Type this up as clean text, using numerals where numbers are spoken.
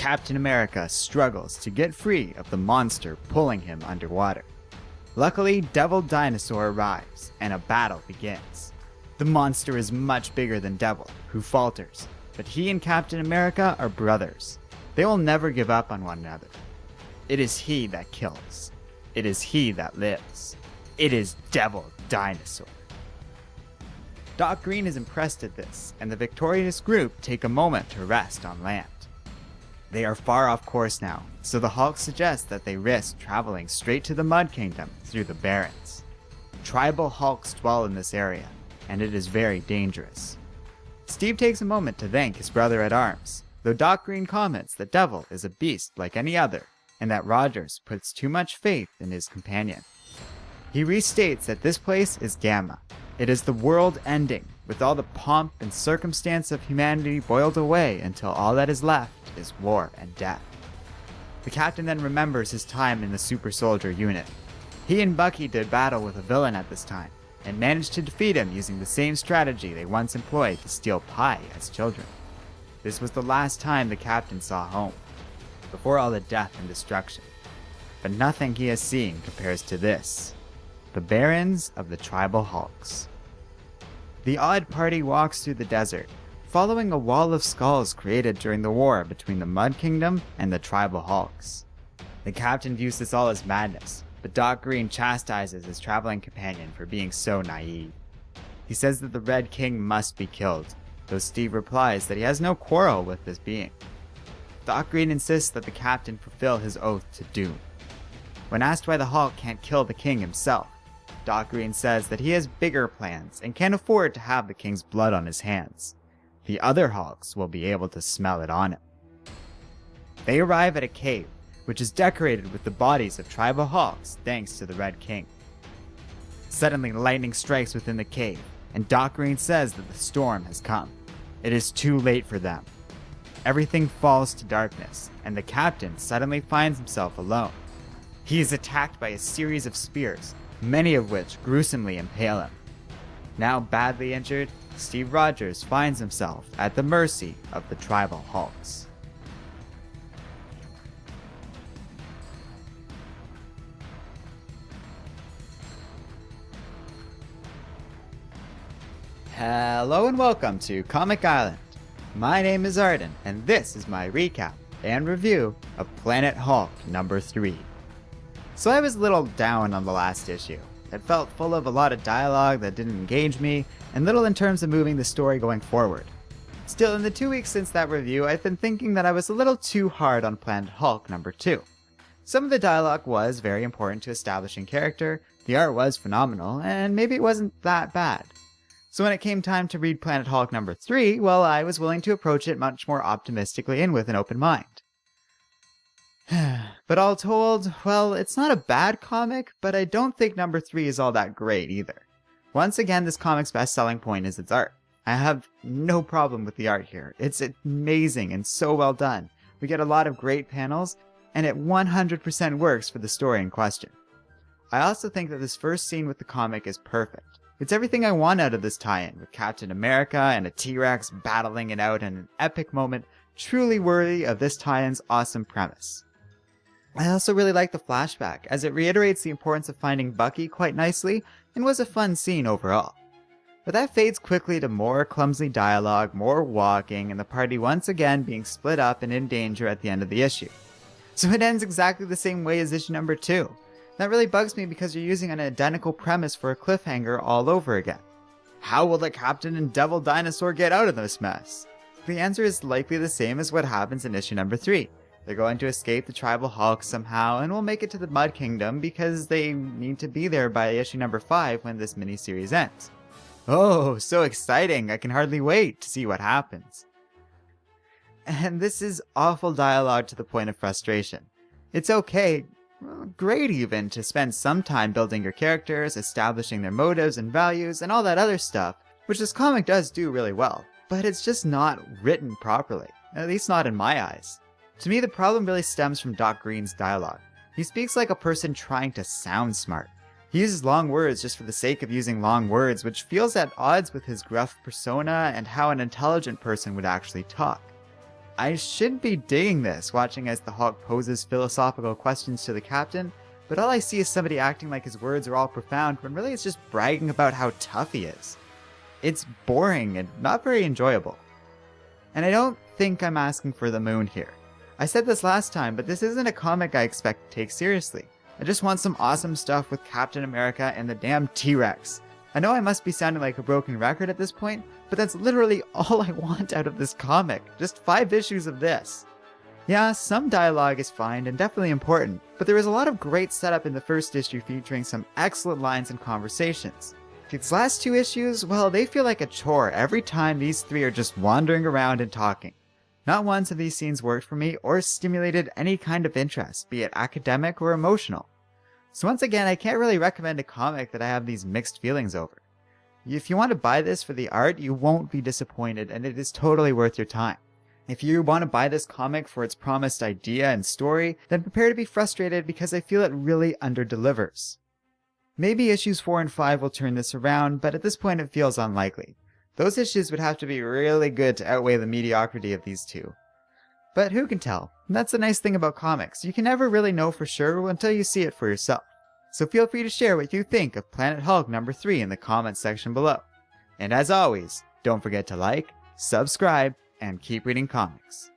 Captain America struggles to get free of the monster pulling him underwater. Luckily, Devil Dinosaur arrives, and a battle begins. The monster is much bigger than Devil, who falters, but he and Captain America are brothers. They will never give up on one another. It is he that kills. It is he that lives. It is Devil Dinosaur. Doc Green is impressed at this, and the victorious group take a moment to rest on land. They are far off course now, so the Hulk suggests that they risk traveling straight to the Mud Kingdom through the Barrens. Tribal Hulks dwell in this area, and it is very dangerous. Steve takes a moment to thank his brother at arms, though Doc Green comments that Devil is a beast like any other, and that Rogers puts too much faith in his companion. He restates that this place is Gamma. It is the world ending, with all the pomp and circumstance of humanity boiled away until all that is left is war and death. The captain then remembers his time in the super soldier unit. He and Bucky did battle with a villain at this time, and managed to defeat him using the same strategy they once employed to steal pie as children. This was the last time the captain saw home, before all the death and destruction. But nothing he has seen compares to this. The Barrens of the Tribal Hulks. The odd party walks through the desert, following a wall of skulls created during the war between the Mud Kingdom and the Tribal Hulks. The captain views this all as madness, but Doc Green chastises his traveling companion for being so naive. He says that the Red King must be killed, though Steve replies that he has no quarrel with this being. Doc Green insists that the captain fulfill his oath to Doom. When asked why the Hulk can't kill the king himself, Doc Green says that he has bigger plans and can't afford to have the king's blood on his hands. The other Hulks will be able to smell it on him. They arrive at a cave, which is decorated with the bodies of tribal Hulks thanks to the Red King. Suddenly, lightning strikes within the cave, and Doc Green says that the storm has come. It is too late for them. Everything falls to darkness, and the captain suddenly finds himself alone. He is attacked by a series of spears, many of which gruesomely impale him. Now badly injured, Steve Rogers finds himself at the mercy of the Tribal Hulks. Hello and welcome to Comic Island. My name is Arden, and this is my recap and review of Planet Hulk number 3. So I was a little down on the last issue. It felt full of a lot of dialogue that didn't engage me, and little in terms of moving the story going forward. Still, in the 2 weeks since that review, I've been thinking that I was a little too hard on Planet Hulk number 2. Some of the dialogue was very important to establishing character, the art was phenomenal, and maybe it wasn't that bad. So when it came time to read Planet Hulk number 3, well, I was willing to approach it much more optimistically and with an open mind. But all told, well, it's not a bad comic, but I don't think number 3 is all that great either. Once again, this comic's best selling point is its art. I have no problem with the art here. It's amazing and so well done. We get a lot of great panels, and it 100% works for the story in question. I also think that this first scene with the comic is perfect. It's everything I want out of this tie-in, with Captain America and a T-Rex battling it out in an epic moment truly worthy of this tie-in's awesome premise. I also really like the flashback, as it reiterates the importance of finding Bucky quite nicely, and was a fun scene overall. But that fades quickly to more clumsy dialogue, more walking, and the party once again being split up and in danger at the end of the issue. So it ends exactly the same way as issue number 2. That really bugs me because you're using an identical premise for a cliffhanger all over again. How will the Captain and Devil Dinosaur get out of this mess? The answer is likely the same as what happens in issue number 3. They're going to escape the Tribal Hulks somehow and will make it to the Mud Kingdom because they need to be there by issue number 5 when this miniseries ends. Oh, so exciting! I can hardly wait to see what happens. And this is awful dialogue to the point of frustration. It's okay, great even, to spend some time building your characters, establishing their motives and values, and all that other stuff, which this comic does do really well, but it's just not written properly, at least not in my eyes. To me, the problem really stems from Doc Green's dialogue. He speaks like a person trying to sound smart. He uses long words just for the sake of using long words, which feels at odds with his gruff persona and how an intelligent person would actually talk. I should be digging this, watching as the Hulk poses philosophical questions to the Captain, but all I see is somebody acting like his words are all profound when really it's just bragging about how tough he is. It's boring and not very enjoyable. And I don't think I'm asking for the moon here. I said this last time, but this isn't a comic I expect to take seriously. I just want some awesome stuff with Captain America and the damn T-Rex. I know I must be sounding like a broken record at this point, but that's literally all I want out of this comic. Just 5 issues of this. Yeah, some dialogue is fine and definitely important, but there is a lot of great setup in the first issue featuring some excellent lines and conversations. These last 2 issues, well, they feel like a chore every time these 3 are just wandering around and talking. Not once have these scenes worked for me or stimulated any kind of interest, be it academic or emotional. So once again, I can't really recommend a comic that I have these mixed feelings over. If you want to buy this for the art, you won't be disappointed and it is totally worth your time. If you want to buy this comic for its promised idea and story, then prepare to be frustrated because I feel it really underdelivers. Maybe issues 4 and 5 will turn this around, but at this point it feels unlikely. Those issues would have to be really good to outweigh the mediocrity of these 2. But who can tell? That's the nice thing about comics. You can never really know for sure until you see it for yourself. So feel free to share what you think of Planet Hulk number 3 in the comments section below. And as always, don't forget to like, subscribe, and keep reading comics.